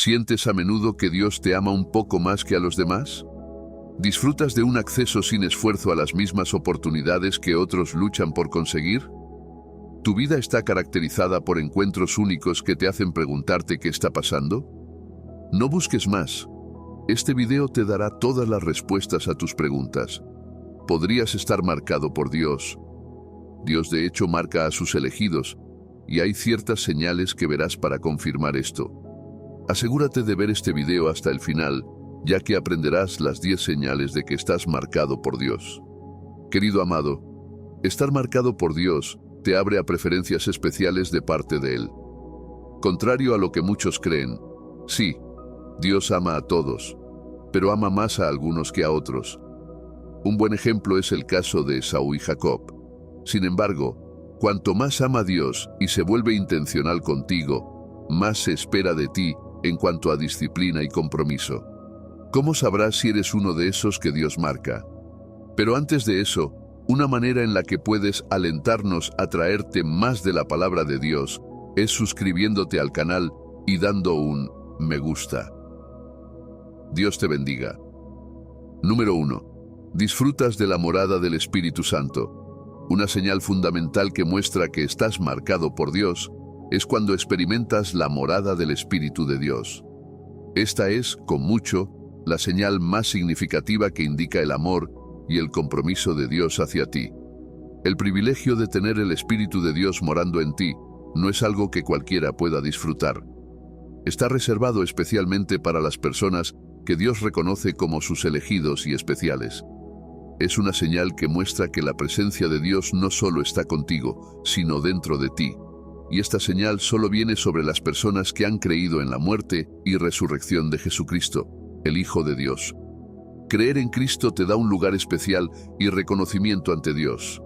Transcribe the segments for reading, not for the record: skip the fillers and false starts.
¿Sientes a menudo que Dios te ama un poco más que a los demás? ¿Disfrutas de un acceso sin esfuerzo a las mismas oportunidades que otros luchan por conseguir? ¿Tu vida está caracterizada por encuentros únicos que te hacen preguntarte qué está pasando? No busques más. Este video te dará todas las respuestas a tus preguntas. Podrías estar marcado por Dios. Dios de hecho marca a sus elegidos, y hay ciertas señales que verás para confirmar esto. Asegúrate de ver este video hasta el final, ya que aprenderás las 10 señales de que estás marcado por Dios. Querido amado, estar marcado por Dios te abre a preferencias especiales de parte de Él. Contrario a lo que muchos creen, sí, Dios ama a todos, pero ama más a algunos que a otros. Un buen ejemplo es el caso de Esaú y Jacob. Sin embargo, cuanto más ama a Dios y se vuelve intencional contigo, más se espera de ti en cuanto a disciplina y compromiso. ¿Cómo sabrás si eres uno de esos que Dios marca? Pero antes de eso, una manera en la que puedes alentarnos a traerte más de la palabra de Dios es suscribiéndote al canal y dando un me gusta. Dios te bendiga. Número 1. Disfrutas de la morada del Espíritu Santo. Una señal fundamental que muestra que estás marcado por Dios es cuando experimentas la morada del Espíritu de Dios. Esta es, con mucho, la señal más significativa que indica el amor y el compromiso de Dios hacia ti. El privilegio de tener el Espíritu de Dios morando en ti no es algo que cualquiera pueda disfrutar. Está reservado especialmente para las personas que Dios reconoce como sus elegidos y especiales. Es una señal que muestra que la presencia de Dios no solo está contigo, sino dentro de ti. Y esta señal solo viene sobre las personas que han creído en la muerte y resurrección de Jesucristo, el Hijo de Dios. Creer en Cristo te da un lugar especial y reconocimiento ante Dios.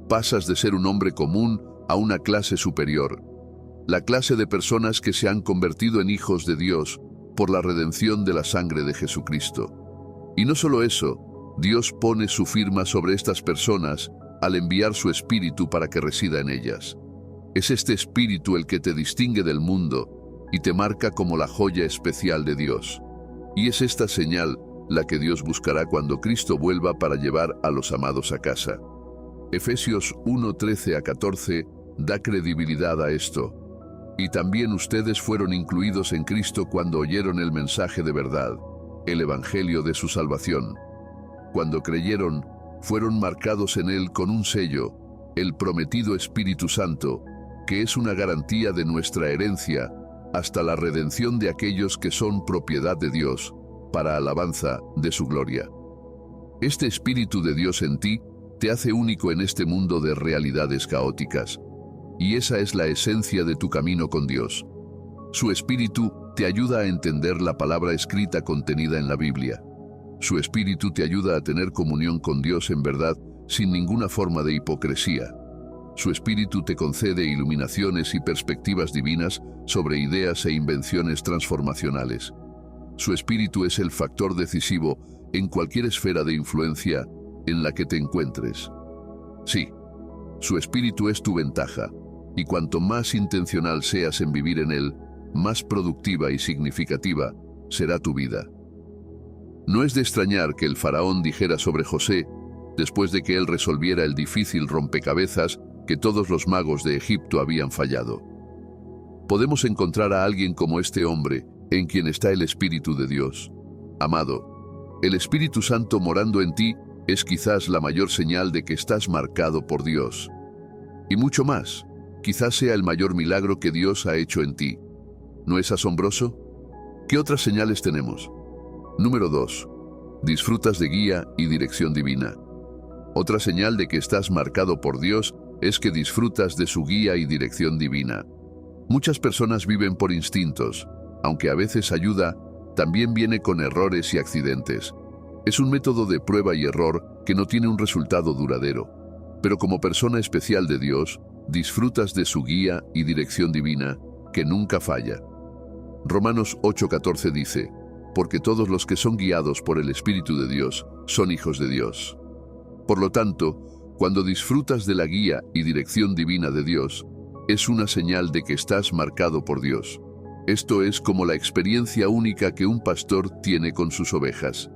Pasas de ser un hombre común a una clase superior, la clase de personas que se han convertido en hijos de Dios por la redención de la sangre de Jesucristo. Y no solo eso, Dios pone su firma sobre estas personas al enviar su Espíritu para que resida en ellas. Es este Espíritu el que te distingue del mundo y te marca como la joya especial de Dios. Y es esta señal la que Dios buscará cuando Cristo vuelva para llevar a los amados a casa. Efesios 1:13-14 da credibilidad a esto. Y también ustedes fueron incluidos en Cristo cuando oyeron el mensaje de verdad, el evangelio de su salvación. Cuando creyeron, fueron marcados en él con un sello, el prometido Espíritu Santo, que es una garantía de nuestra herencia hasta la redención de aquellos que son propiedad de Dios, para alabanza de su gloria. Este Espíritu de Dios en ti te hace único en este mundo de realidades caóticas, y esa es la esencia de tu camino con Dios. Su Espíritu te ayuda a entender la palabra escrita contenida en la Biblia. Su Espíritu te ayuda a tener comunión con Dios en verdad, sin ninguna forma de hipocresía. Su Espíritu te concede iluminaciones y perspectivas divinas sobre ideas e invenciones transformacionales. Su Espíritu es el factor decisivo en cualquier esfera de influencia en la que te encuentres. Sí, su Espíritu es tu ventaja, y cuanto más intencional seas en vivir en él, más productiva y significativa será tu vida. No es de extrañar que el faraón dijera sobre José, después de que él resolviera el difícil rompecabezas, que todos los magos de Egipto habían fallado. Podemos encontrar a alguien como este hombre, en quien está el Espíritu de Dios. Amado, el Espíritu Santo morando en ti es quizás la mayor señal de que estás marcado por Dios. Y mucho más, quizás sea el mayor milagro que Dios ha hecho en ti. ¿No es asombroso? ¿Qué otras señales tenemos? Número 2. Disfrutas de guía y dirección divina. Otra señal de que estás marcado por Dios es que disfrutas de su guía y dirección divina. Muchas personas viven por instintos, aunque a veces ayuda, también viene con errores y accidentes. Es un método de prueba y error que no tiene un resultado duradero. Pero como persona especial de Dios, disfrutas de su guía y dirección divina, que nunca falla. Romanos 8:14 dice, porque todos los que son guiados por el Espíritu de Dios son hijos de Dios. Por lo tanto, cuando disfrutas de la guía y dirección divina de Dios, es una señal de que estás marcado por Dios. Esto es como la experiencia única que un pastor tiene con sus ovejas.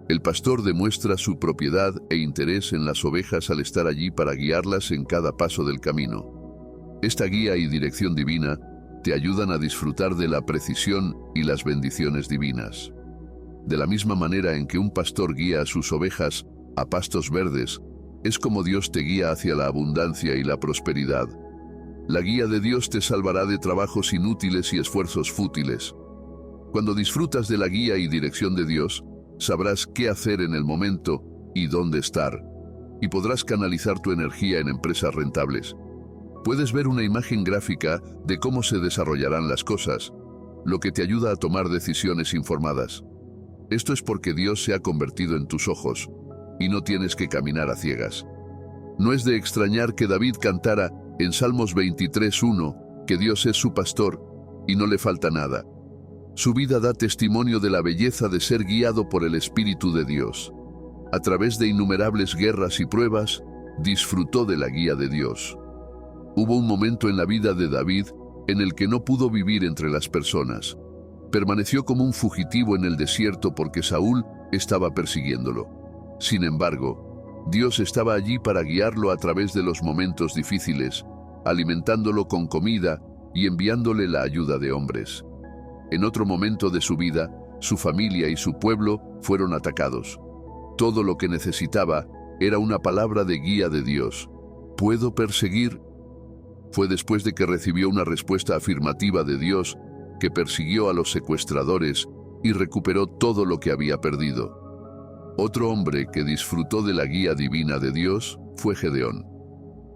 El pastor demuestra su propiedad e interés en las ovejas al estar allí para guiarlas en cada paso del camino. Esta guía y dirección divina te ayudan a disfrutar de la precisión y las bendiciones divinas. De la misma manera en que un pastor guía a sus ovejas a pastos verdes, es como Dios te guía hacia la abundancia y la prosperidad. La guía de Dios te salvará de trabajos inútiles y esfuerzos fútiles. Cuando disfrutas de la guía y dirección de Dios, sabrás qué hacer en el momento y dónde estar, y podrás canalizar tu energía en empresas rentables. Puedes ver una imagen gráfica de cómo se desarrollarán las cosas, lo que te ayuda a tomar decisiones informadas. Esto es porque Dios se ha convertido en tus ojos, y no tienes que caminar a ciegas. No es de extrañar que David cantara en Salmos 23:1 que Dios es su pastor y no le falta nada. Su vida da testimonio de la belleza de ser guiado por el Espíritu de Dios. A través de innumerables guerras y pruebas, disfrutó de la guía de Dios. Hubo un momento en la vida de David en el que no pudo vivir entre las personas. Permaneció como un fugitivo en el desierto porque Saúl estaba persiguiéndolo. Sin embargo, Dios estaba allí para guiarlo a través de los momentos difíciles, alimentándolo con comida y enviándole la ayuda de hombres. En otro momento de su vida, su familia y su pueblo fueron atacados. Todo lo que necesitaba era una palabra de guía de Dios. ¿Puedo perseguir? Fue después de que recibió una respuesta afirmativa de Dios que persiguió a los secuestradores y recuperó todo lo que había perdido. Otro hombre que disfrutó de la guía divina de Dios fue Gedeón.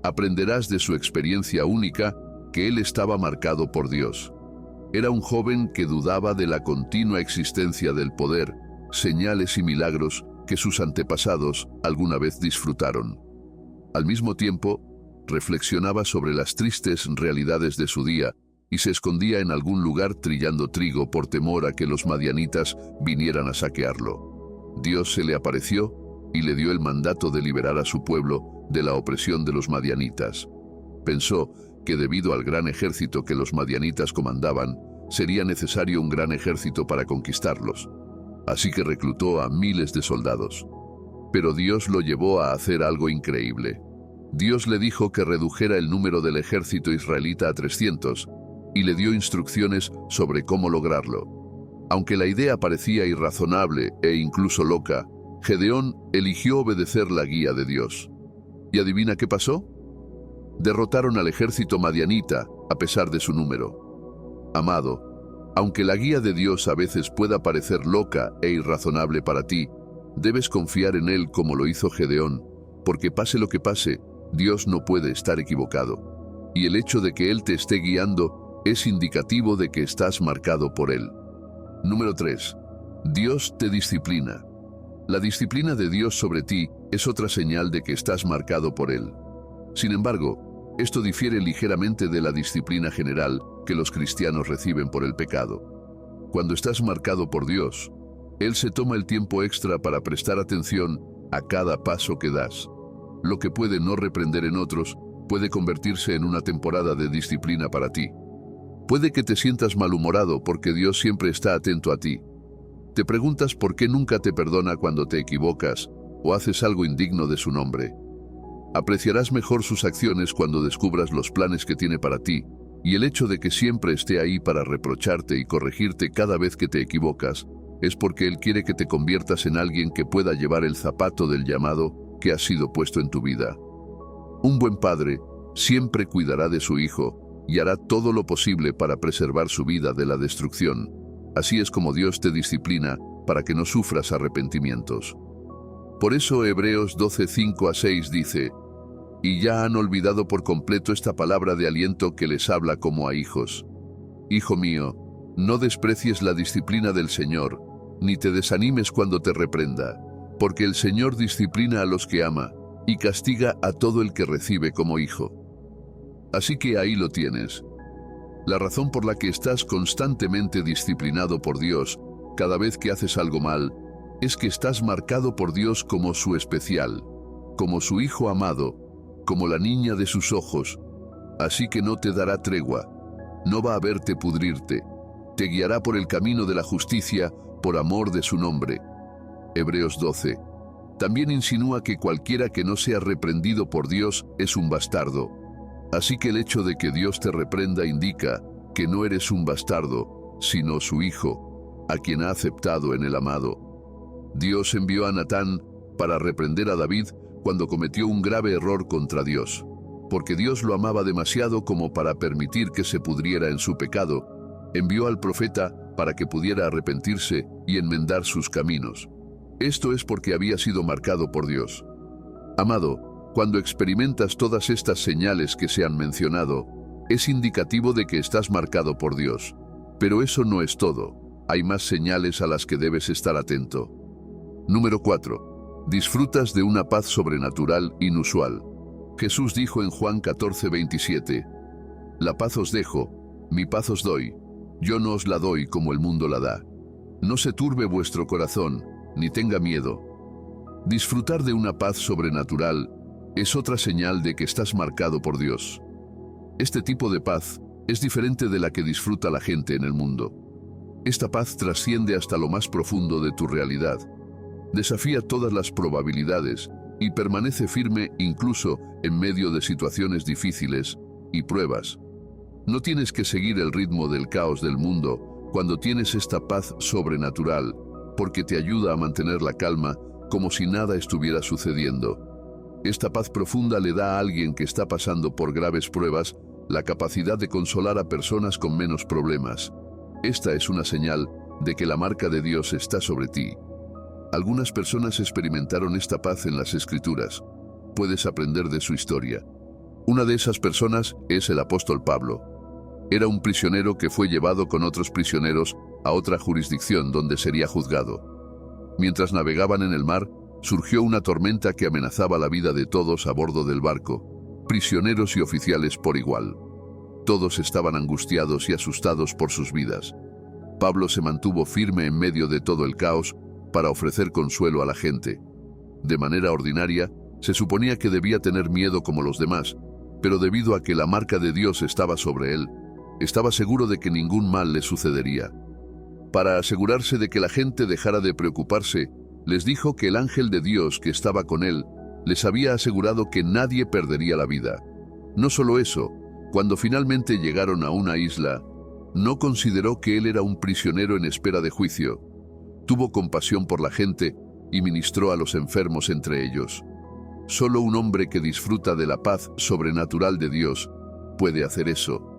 Aprenderás de su experiencia única que él estaba marcado por Dios. Era un joven que dudaba de la continua existencia del poder, señales y milagros que sus antepasados alguna vez disfrutaron. Al mismo tiempo, reflexionaba sobre las tristes realidades de su día y se escondía en algún lugar trillando trigo por temor a que los madianitas vinieran a saquearlo. Dios se le apareció y le dio el mandato de liberar a su pueblo de la opresión de los madianitas. Pensó que debido al gran ejército que los madianitas comandaban, sería necesario un gran ejército para conquistarlos. Así que reclutó a miles de soldados. Pero Dios lo llevó a hacer algo increíble. Dios le dijo que redujera el número del ejército israelita a 300 y le dio instrucciones sobre cómo lograrlo. Aunque la idea parecía irrazonable e incluso loca, Gedeón eligió obedecer la guía de Dios. ¿Y adivina qué pasó? Derrotaron al ejército madianita a pesar de su número. Amado, aunque la guía de Dios a veces pueda parecer loca e irrazonable para ti, debes confiar en Él como lo hizo Gedeón, porque pase lo que pase, Dios no puede estar equivocado. Y el hecho de que Él te esté guiando es indicativo de que estás marcado por Él. Número 3. Dios te disciplina. La disciplina de Dios sobre ti es otra señal de que estás marcado por Él. Sin embargo, esto difiere ligeramente de la disciplina general que los cristianos reciben por el pecado. Cuando estás marcado por Dios, Él se toma el tiempo extra para prestar atención a cada paso que das. Lo que puede no reprender en otros puede convertirse en una temporada de disciplina para ti. Puede que te sientas malhumorado porque Dios siempre está atento a ti. Te preguntas por qué nunca te perdona cuando te equivocas o haces algo indigno de su nombre. Apreciarás mejor sus acciones cuando descubras los planes que tiene para ti, y el hecho de que siempre esté ahí para reprocharte y corregirte cada vez que te equivocas es porque Él quiere que te conviertas en alguien que pueda llevar el zapato del llamado que ha sido puesto en tu vida. Un buen padre siempre cuidará de su hijo y hará todo lo posible para preservar su vida de la destrucción. Así es como Dios te disciplina para que no sufras arrepentimientos. Por eso Hebreos 12:5-6 dice: «Y ya han olvidado por completo esta palabra de aliento que les habla como a hijos. Hijo mío, no desprecies la disciplina del Señor, ni te desanimes cuando te reprenda, porque el Señor disciplina a los que ama y castiga a todo el que recibe como hijo». Así que ahí lo tienes. La razón por la que estás constantemente disciplinado por Dios cada vez que haces algo mal es que estás marcado por Dios como su especial, como su hijo amado, como la niña de sus ojos. Así que no te dará tregua, no va a verte pudrirte. Te guiará por el camino de la justicia, por amor de su nombre. Hebreos 12. También insinúa que cualquiera que no sea reprendido por Dios es un bastardo. Así que el hecho de que Dios te reprenda indica que no eres un bastardo, sino su hijo, a quien ha aceptado en el amado. Dios envió a Natán para reprender a David cuando cometió un grave error contra Dios, porque Dios lo amaba demasiado como para permitir que se pudriera en su pecado. Envió al profeta para que pudiera arrepentirse y enmendar sus caminos. Esto es porque había sido marcado por Dios. Amado, cuando experimentas todas estas señales que se han mencionado, es indicativo de que estás marcado por Dios. Pero eso no es todo. Hay más señales a las que debes estar atento. Número 4. Disfrutas de una paz sobrenatural inusual. Jesús dijo en Juan 14:27, «La paz os dejo, mi paz os doy. Yo no os la doy como el mundo la da. No se turbe vuestro corazón, ni tenga miedo». Disfrutar de una paz sobrenatural es otra señal de que estás marcado por Dios. Este tipo de paz es diferente de la que disfruta la gente en el mundo. Esta paz trasciende hasta lo más profundo de tu realidad. Desafía todas las probabilidades y permanece firme incluso en medio de situaciones difíciles y pruebas. No tienes que seguir el ritmo del caos del mundo cuando tienes esta paz sobrenatural, porque te ayuda a mantener la calma como si nada estuviera sucediendo. Esta paz profunda le da a alguien que está pasando por graves pruebas la capacidad de consolar a personas con menos problemas. Esta es una señal de que la marca de Dios está sobre ti. Algunas personas experimentaron esta paz en las Escrituras. Puedes aprender de su historia. Una de esas personas es el apóstol Pablo. Era un prisionero que fue llevado con otros prisioneros a otra jurisdicción donde sería juzgado. Mientras navegaban en el mar, surgió una tormenta que amenazaba la vida de todos a bordo del barco, prisioneros y oficiales por igual. Todos estaban angustiados y asustados por sus vidas. Pablo se mantuvo firme en medio de todo el caos para ofrecer consuelo a la gente. De manera ordinaria, se suponía que debía tener miedo como los demás, pero debido a que la marca de Dios estaba sobre él, estaba seguro de que ningún mal le sucedería. Para asegurarse de que la gente dejara de preocuparse, les dijo que el ángel de Dios que estaba con él les había asegurado que nadie perdería la vida. No solo eso, cuando finalmente llegaron a una isla, no consideró que él era un prisionero en espera de juicio. Tuvo compasión por la gente y ministró a los enfermos entre ellos. Solo un hombre que disfruta de la paz sobrenatural de Dios puede hacer eso.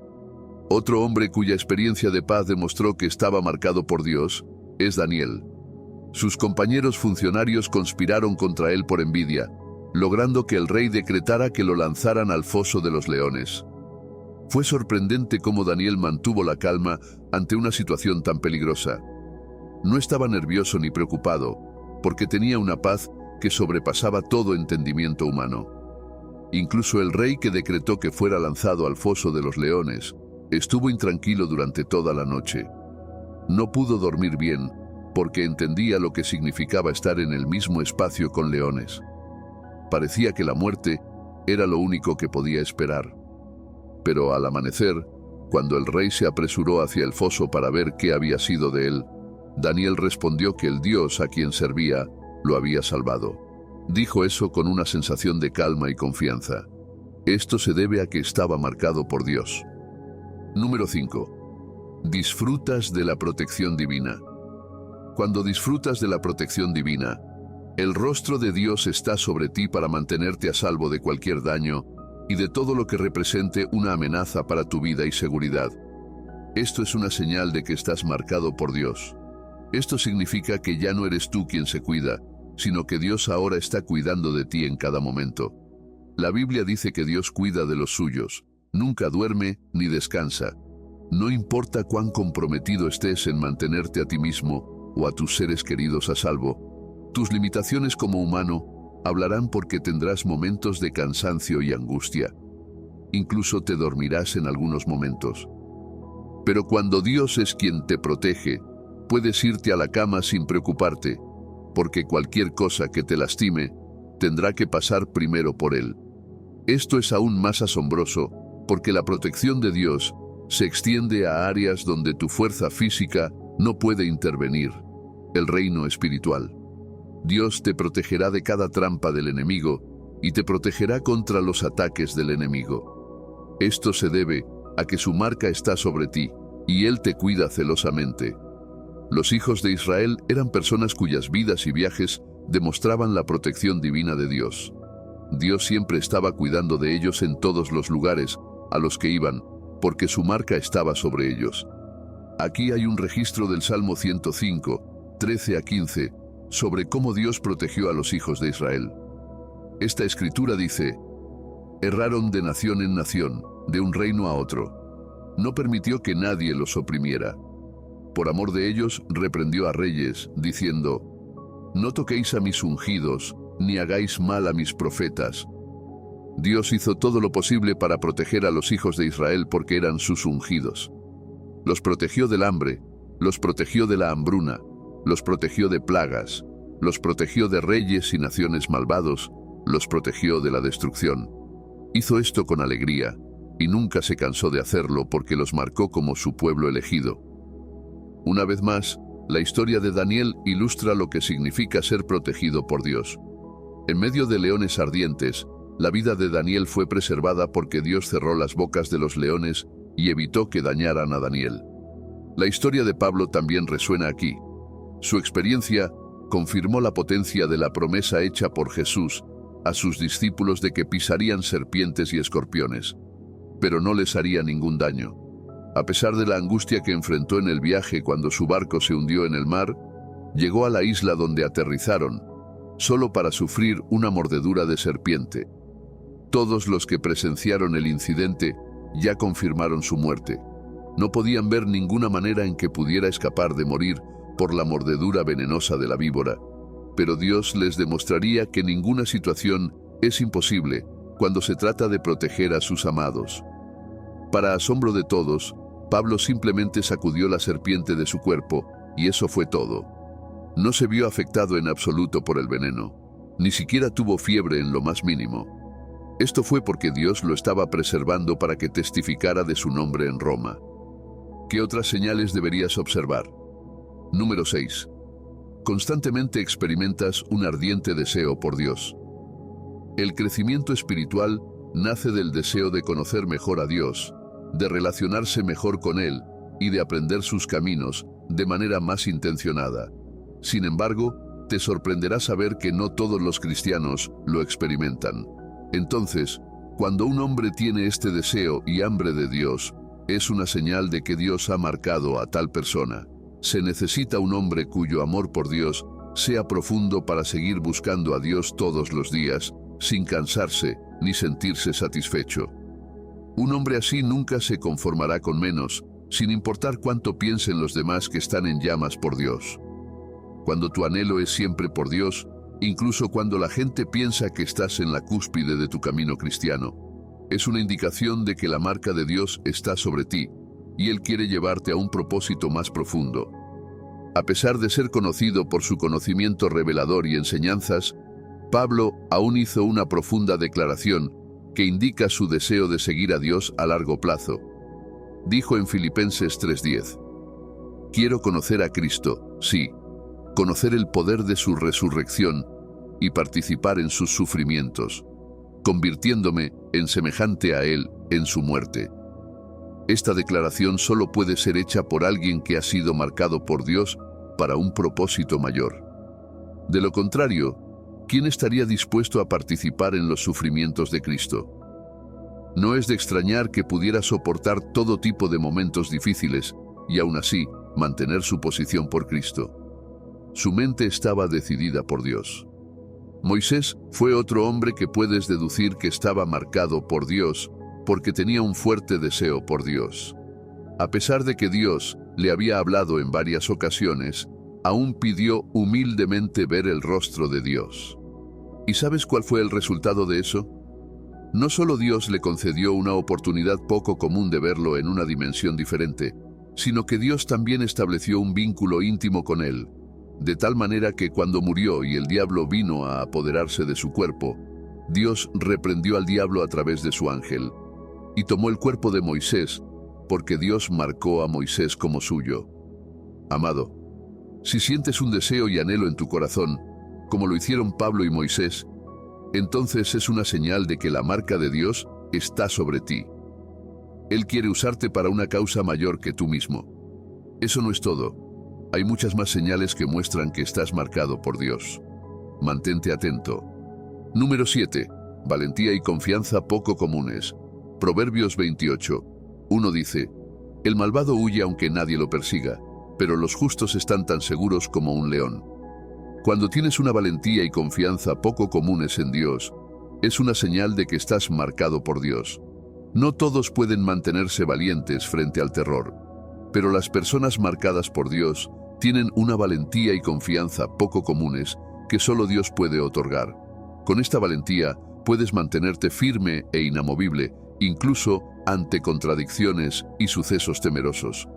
Otro hombre cuya experiencia de paz demostró que estaba marcado por Dios es Daniel. Sus compañeros funcionarios conspiraron contra él por envidia, logrando que el rey decretara que lo lanzaran al foso de los leones. Fue sorprendente cómo Daniel mantuvo la calma ante una situación tan peligrosa. No estaba nervioso ni preocupado, porque tenía una paz que sobrepasaba todo entendimiento humano. Incluso el rey que decretó que fuera lanzado al foso de los leones estuvo intranquilo durante toda la noche. No pudo dormir bien, porque entendía lo que significaba estar en el mismo espacio con leones. Parecía que la muerte era lo único que podía esperar. Pero al amanecer, cuando el rey se apresuró hacia el foso para ver qué había sido de él, Daniel respondió que el Dios a quien servía lo había salvado. Dijo eso con una sensación de calma y confianza. Esto se debe a que estaba marcado por Dios. Número 5. Disfrutas de la protección divina. Cuando disfrutas de la protección divina, el rostro de Dios está sobre ti para mantenerte a salvo de cualquier daño y de todo lo que represente una amenaza para tu vida y seguridad. Esto es una señal de que estás marcado por Dios. Esto significa que ya no eres tú quien se cuida, sino que Dios ahora está cuidando de ti en cada momento. La Biblia dice que Dios cuida de los suyos, nunca duerme ni descansa. No importa cuán comprometido estés en mantenerte a ti mismo o a tus seres queridos a salvo, tus limitaciones como humano hablarán porque tendrás momentos de cansancio y angustia. Incluso te dormirás en algunos momentos. Pero cuando Dios es quien te protege, puedes irte a la cama sin preocuparte, porque cualquier cosa que te lastime tendrá que pasar primero por Él. Esto es aún más asombroso, porque la protección de Dios Se extiende a áreas donde tu fuerza física no puede intervenir, el reino espiritual. Dios te protegerá de cada trampa del enemigo y te protegerá contra los ataques del enemigo. Esto se debe a que su marca está sobre ti y Él te cuida celosamente. Los hijos de Israel eran personas cuyas vidas y viajes demostraban la protección divina de Dios. Dios siempre estaba cuidando de ellos en todos los lugares a los que iban, porque su marca estaba sobre ellos. Aquí hay un registro del Salmo 105, 13 a 15, sobre cómo Dios protegió a los hijos de Israel. Esta escritura dice: erraron de nación en nación, de un reino a otro. No permitió que nadie los oprimiera. Por amor de ellos, reprendió a reyes, diciendo: no toquéis a mis ungidos, ni hagáis mal a mis profetas. Dios hizo todo lo posible para proteger a los hijos de Israel porque eran sus ungidos. Los protegió del hambre, los protegió de la hambruna, los protegió de plagas, los protegió de reyes y naciones malvados, los protegió de la destrucción. Hizo esto con alegría, y nunca se cansó de hacerlo porque los marcó como su pueblo elegido. Una vez más, la historia de Daniel ilustra lo que significa ser protegido por Dios. En medio de leones ardientes, la vida de Daniel fue preservada porque Dios cerró las bocas de los leones y evitó que dañaran a Daniel. La historia de Pablo también resuena aquí. Su experiencia confirmó la potencia de la promesa hecha por Jesús a sus discípulos de que pisarían serpientes y escorpiones, pero no les haría ningún daño. A pesar de la angustia que enfrentó en el viaje cuando su barco se hundió en el mar, llegó a la isla donde aterrizaron, solo para sufrir una mordedura de serpiente. Todos los que presenciaron el incidente ya confirmaron su muerte. No podían ver ninguna manera en que pudiera escapar de morir por la mordedura venenosa de la víbora, pero Dios les demostraría que ninguna situación es imposible cuando se trata de proteger a sus amados. Para asombro de todos, Pablo simplemente sacudió la serpiente de su cuerpo, y eso fue todo. No se vio afectado en absoluto por el veneno, ni siquiera tuvo fiebre en lo más mínimo. Esto fue porque Dios lo estaba preservando para que testificara de su nombre en Roma. ¿Qué otras señales deberías observar? Número 6. Constantemente experimentas un ardiente deseo por Dios. El crecimiento espiritual nace del deseo de conocer mejor a Dios, de relacionarse mejor con Él y de aprender sus caminos de manera más intencionada. Sin embargo, te sorprenderá saber que no todos los cristianos lo experimentan. Entonces, cuando un hombre tiene este deseo y hambre de Dios, es una señal de que Dios ha marcado a tal persona. Se necesita un hombre cuyo amor por Dios sea profundo para seguir buscando a Dios todos los días, sin cansarse ni sentirse satisfecho. Un hombre así nunca se conformará con menos, sin importar cuánto piensen los demás que están en llamas por Dios. Cuando tu anhelo es siempre por Dios, incluso cuando la gente piensa que estás en la cúspide de tu camino cristiano, es una indicación de que la marca de Dios está sobre ti, y Él quiere llevarte a un propósito más profundo. A pesar de ser conocido por su conocimiento revelador y enseñanzas, Pablo aún hizo una profunda declaración que indica su deseo de seguir a Dios a largo plazo. Dijo en Filipenses 3:10: quiero conocer a Cristo, sí, conocer el poder de su resurrección y participar en sus sufrimientos, convirtiéndome en semejante a Él en su muerte. Esta declaración solo puede ser hecha por alguien que ha sido marcado por Dios para un propósito mayor. De lo contrario, ¿quién estaría dispuesto a participar en los sufrimientos de Cristo? No es de extrañar que pudiera soportar todo tipo de momentos difíciles y aún así mantener su posición por Cristo. Su mente estaba decidida por Dios. Moisés fue otro hombre que puedes deducir que estaba marcado por Dios porque tenía un fuerte deseo por Dios. A pesar de que Dios le había hablado en varias ocasiones, aún pidió humildemente ver el rostro de Dios. ¿Y sabes cuál fue el resultado de eso? No solo Dios le concedió una oportunidad poco común de verlo en una dimensión diferente, sino que Dios también estableció un vínculo íntimo con él, de tal manera que cuando murió y el diablo vino a apoderarse de su cuerpo, Dios reprendió al diablo a través de su ángel, y tomó el cuerpo de Moisés porque Dios marcó a Moisés como suyo. Amado, si sientes un deseo y anhelo en tu corazón, como lo hicieron Pablo y Moisés, entonces es una señal de que la marca de Dios está sobre ti. Él quiere usarte para una causa mayor que tú mismo. Eso no es todo. Hay muchas más señales que muestran que estás marcado por Dios. Mantente atento. Número 7. Valentía y confianza poco comunes. Proverbios 28:1 dice: El malvado huye aunque nadie lo persiga, pero los justos están tan seguros como un león. Cuando tienes una valentía y confianza poco comunes en Dios, es una señal de que estás marcado por Dios. No todos pueden mantenerse valientes frente al terror, pero las personas marcadas por Dios tienen una valentía y confianza poco comunes que solo Dios puede otorgar. Con esta valentía puedes mantenerte firme e inamovible, incluso ante contradicciones y sucesos temerosos.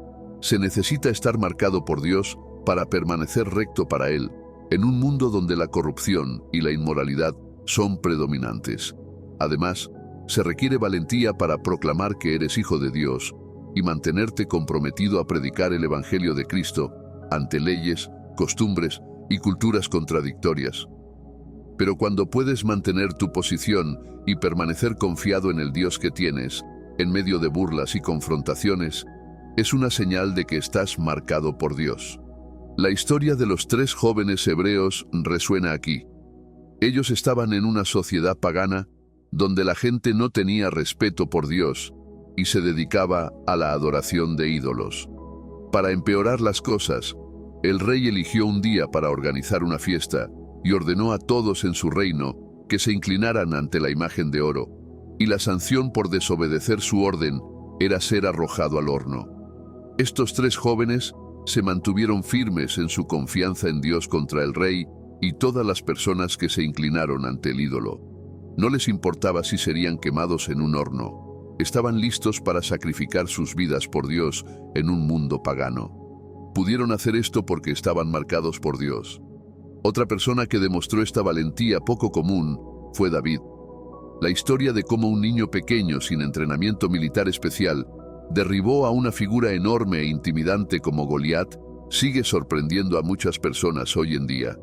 Se necesita estar marcado por Dios para permanecer recto para Él, en un mundo donde la corrupción y la inmoralidad son predominantes. Además, se requiere valentía para proclamar que eres hijo de Dios y mantenerte comprometido a predicar el Evangelio de Cristo ante leyes, costumbres y culturas contradictorias. Pero cuando puedes mantener tu posición y permanecer confiado en el Dios que tienes, en medio de burlas y confrontaciones, es una señal de que estás marcado por Dios. La historia de los 3 jóvenes hebreos resuena aquí. Ellos estaban en una sociedad pagana donde la gente no tenía respeto por Dios y se dedicaba a la adoración de ídolos. Para empeorar las cosas, el rey eligió un día para organizar una fiesta y ordenó a todos en su reino que se inclinaran ante la imagen de oro, y la sanción por desobedecer su orden era ser arrojado al horno. Estos 3 jóvenes se mantuvieron firmes en su confianza en Dios contra el rey y todas las personas que se inclinaron ante el ídolo. No les importaba si serían quemados en un horno. Estaban listos para sacrificar sus vidas por Dios en un mundo pagano. Pudieron hacer esto porque estaban marcados por Dios. Otra persona que demostró esta valentía poco común fue David. La historia de cómo un niño pequeño sin entrenamiento militar especial derribó a una figura enorme e intimidante como Goliat sigue sorprendiendo a muchas personas hoy en día.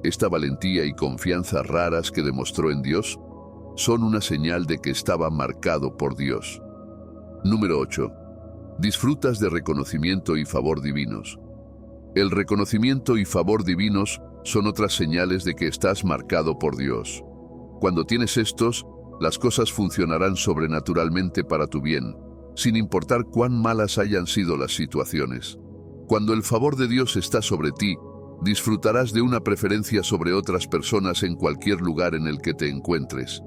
Esta valentía y confianza raras que demostró en Dios son una señal de que estaba marcado por Dios. Número 8. Disfrutas de reconocimiento y favor divinos. El reconocimiento y favor divinos son otras señales de que estás marcado por Dios. Cuando tienes estos, las cosas funcionarán sobrenaturalmente para tu bien, sin importar cuán malas hayan sido las situaciones. Cuando el favor de Dios está sobre ti, disfrutarás de una preferencia sobre otras personas en cualquier lugar en el que te encuentres.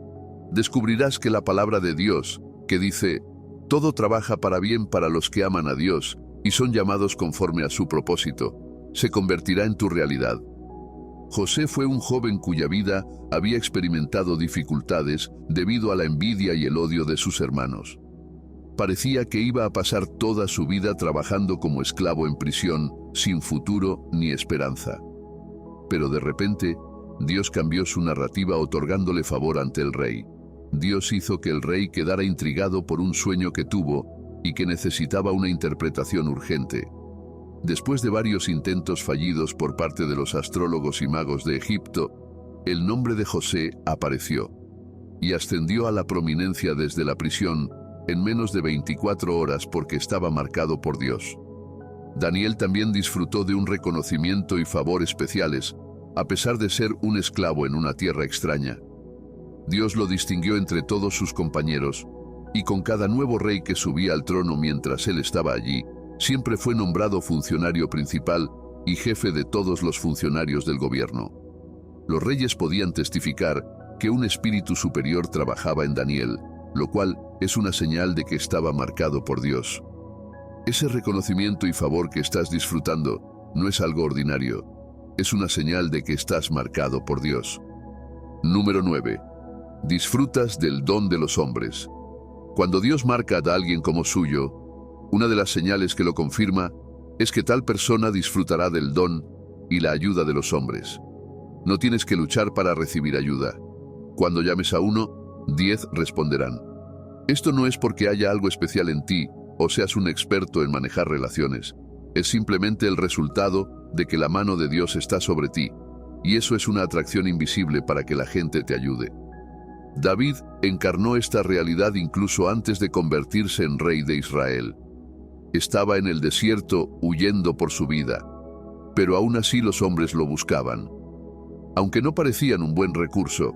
Descubrirás que la palabra de Dios, que dice: todo trabaja para bien para los que aman a Dios y son llamados conforme a su propósito, se convertirá en tu realidad. José fue un joven cuya vida había experimentado dificultades debido a la envidia y el odio de sus hermanos. Parecía que iba a pasar toda su vida trabajando como esclavo en prisión, sin futuro ni esperanza. Pero de repente, Dios cambió su narrativa otorgándole favor ante el rey. Dios hizo que el rey quedara intrigado por un sueño que tuvo y que necesitaba una interpretación urgente. Después de varios intentos fallidos por parte de los astrólogos y magos de Egipto, el nombre de José apareció y ascendió a la prominencia desde la prisión en menos de 24 horas porque estaba marcado por Dios. Daniel también disfrutó de un reconocimiento y favor especiales, a pesar de ser un esclavo en una tierra extraña. Dios lo distinguió entre todos sus compañeros, y con cada nuevo rey que subía al trono mientras él estaba allí, siempre fue nombrado funcionario principal y jefe de todos los funcionarios del gobierno. Los reyes podían testificar que un espíritu superior trabajaba en Daniel, lo cual es una señal de que estaba marcado por Dios. Ese reconocimiento y favor que estás disfrutando no es algo ordinario, es una señal de que estás marcado por Dios. Número 9. Disfrutas del don de los hombres. Cuando Dios marca a alguien como suyo, una de las señales que lo confirma es que tal persona disfrutará del don y la ayuda de los hombres. No tienes que luchar para recibir ayuda. Cuando llames a 1, 10 responderán. Esto no es porque haya algo especial en ti, o seas un experto en manejar relaciones. Es simplemente el resultado de que la mano de Dios está sobre ti, y eso es una atracción invisible para que la gente te ayude. David encarnó esta realidad incluso antes de convertirse en rey de Israel. Estaba en el desierto huyendo por su vida, pero aún así los hombres lo buscaban. Aunque no parecían un buen recurso,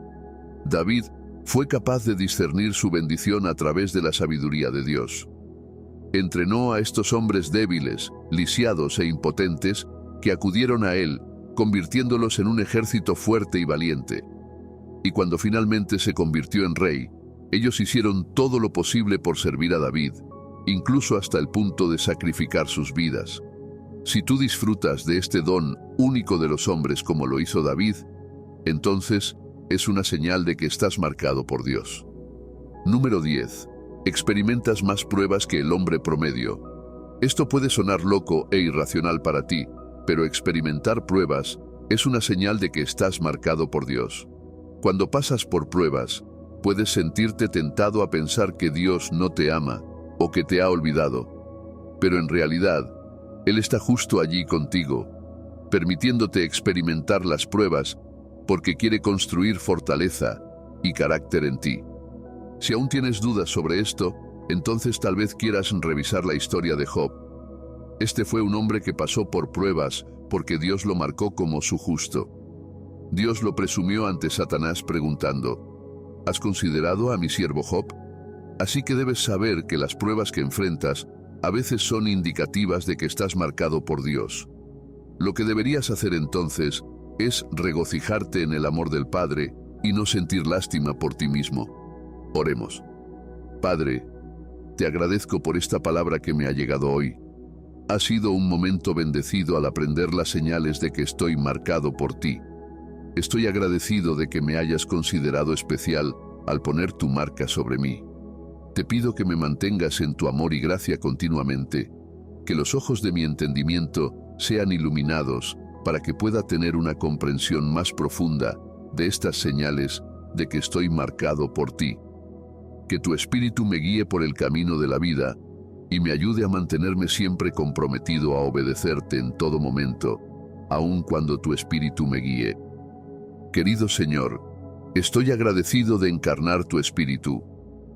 David fue capaz de discernir su bendición a través de la sabiduría de Dios. Entrenó a estos hombres débiles, lisiados e impotentes que acudieron a él, convirtiéndolos en un ejército fuerte y valiente. Y cuando finalmente se convirtió en rey, ellos hicieron todo lo posible por servir a David, incluso hasta el punto de sacrificar sus vidas. Si tú disfrutas de este don único de los hombres como lo hizo David, entonces es una señal de que estás marcado por Dios. Número 10. Experimentas más pruebas que el hombre promedio. Esto puede sonar loco e irracional para ti, pero experimentar pruebas es una señal de que estás marcado por Dios. Cuando pasas por pruebas, puedes sentirte tentado a pensar que Dios no te ama o que te ha olvidado, pero en realidad, Él está justo allí contigo, permitiéndote experimentar las pruebas porque quiere construir fortaleza y carácter en ti. Si aún tienes dudas sobre esto, entonces tal vez quieras revisar la historia de Job. Este fue un hombre que pasó por pruebas porque Dios lo marcó como su justo. Dios lo presumió ante Satanás preguntando: ¿has considerado a mi siervo Job? Así que debes saber que las pruebas que enfrentas a veces son indicativas de que estás marcado por Dios. Lo que deberías hacer entonces es regocijarte en el amor del Padre y no sentir lástima por ti mismo. Oremos. Padre, te agradezco por esta palabra que me ha llegado hoy. Ha sido un momento bendecido al aprender las señales de que estoy marcado por ti. Estoy agradecido de que me hayas considerado especial al poner tu marca sobre mí. Te pido que me mantengas en tu amor y gracia continuamente, que los ojos de mi entendimiento sean iluminados para que pueda tener una comprensión más profunda de estas señales de que estoy marcado por ti. Que tu Espíritu me guíe por el camino de la vida y me ayude a mantenerme siempre comprometido a obedecerte en todo momento, aun cuando tu Espíritu me guíe. Querido Señor, estoy agradecido de encarnar tu Espíritu.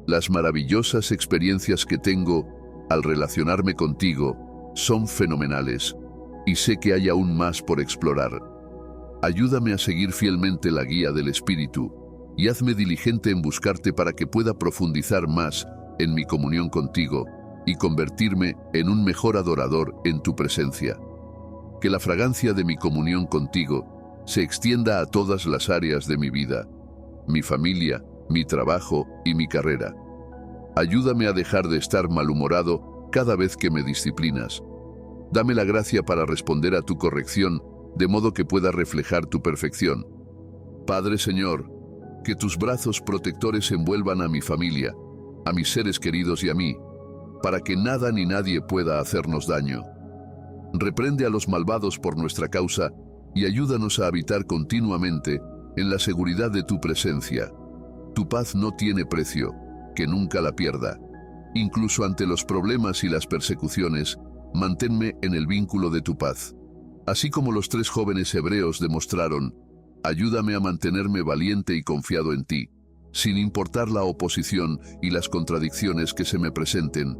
Las maravillosas experiencias que tengo al relacionarme contigo son fenomenales y sé que hay aún más por explorar. Ayúdame a seguir fielmente la guía del Espíritu y hazme diligente en buscarte para que pueda profundizar más en mi comunión contigo y convertirme en un mejor adorador en tu presencia. Que la fragancia de mi comunión contigo se extienda a todas las áreas de mi vida, mi familia, mi trabajo y mi carrera. Ayúdame a dejar de estar malhumorado cada vez que me disciplinas. Dame la gracia para responder a tu corrección, de modo que pueda reflejar tu perfección. Padre Señor, que tus brazos protectores envuelvan a mi familia, a mis seres queridos y a mí, para que nada ni nadie pueda hacernos daño. Reprende a los malvados por nuestra causa y ayúdanos a habitar continuamente en la seguridad de tu presencia. Tu paz no tiene precio, que nunca la pierda. Incluso ante los problemas y las persecuciones, manténme en el vínculo de tu paz. Así como los 3 jóvenes hebreos demostraron, ayúdame a mantenerme valiente y confiado en ti, sin importar la oposición y las contradicciones que se me presenten.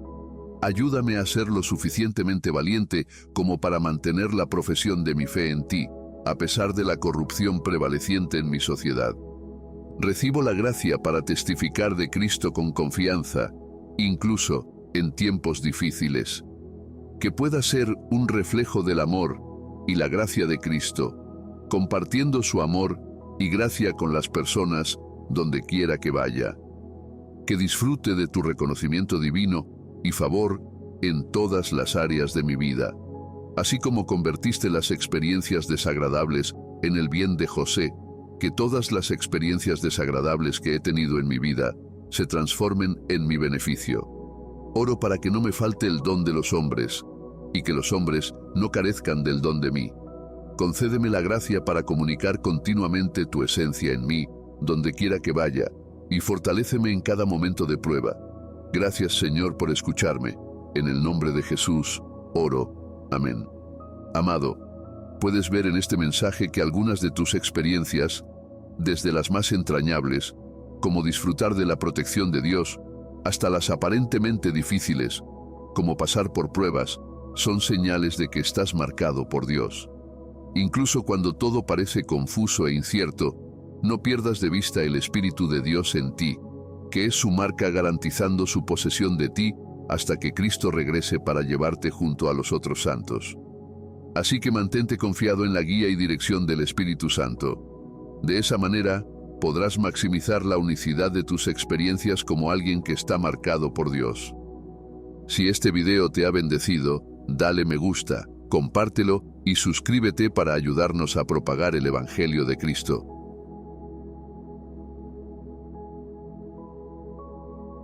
Ayúdame a ser lo suficientemente valiente como para mantener la profesión de mi fe en ti, a pesar de la corrupción prevaleciente en mi sociedad. Recibo la gracia para testificar de Cristo con confianza, incluso en tiempos difíciles. Que pueda ser un reflejo del amor y la gracia de Cristo, compartiendo su amor y gracia con las personas donde quiera que vaya. Que disfrute de tu reconocimiento divino y favor en todas las áreas de mi vida, así como convertiste las experiencias desagradables en el bien de José. Que todas las experiencias desagradables que he tenido en mi vida se transformen en mi beneficio. Oro para que no me falte el don de los hombres y que los hombres no carezcan del don de mí. Concédeme la gracia para comunicar continuamente tu esencia en mí, donde quiera que vaya, y fortaléceme en cada momento de prueba. Gracias, Señor, por escucharme. En el nombre de Jesús, oro. Amén. Amado, puedes ver en este mensaje que algunas de tus experiencias, desde las más entrañables, como disfrutar de la protección de Dios, hasta las aparentemente difíciles, como pasar por pruebas, son señales de que estás marcado por Dios. Incluso cuando todo parece confuso e incierto, no pierdas de vista el Espíritu de Dios en ti, que es su marca garantizando su posesión de ti hasta que Cristo regrese para llevarte junto a los otros santos. Así que mantente confiado en la guía y dirección del Espíritu Santo. De esa manera, podrás maximizar la unicidad de tus experiencias como alguien que está marcado por Dios. Si este video te ha bendecido, dale me gusta, compártelo y suscríbete para ayudarnos a propagar el Evangelio de Cristo.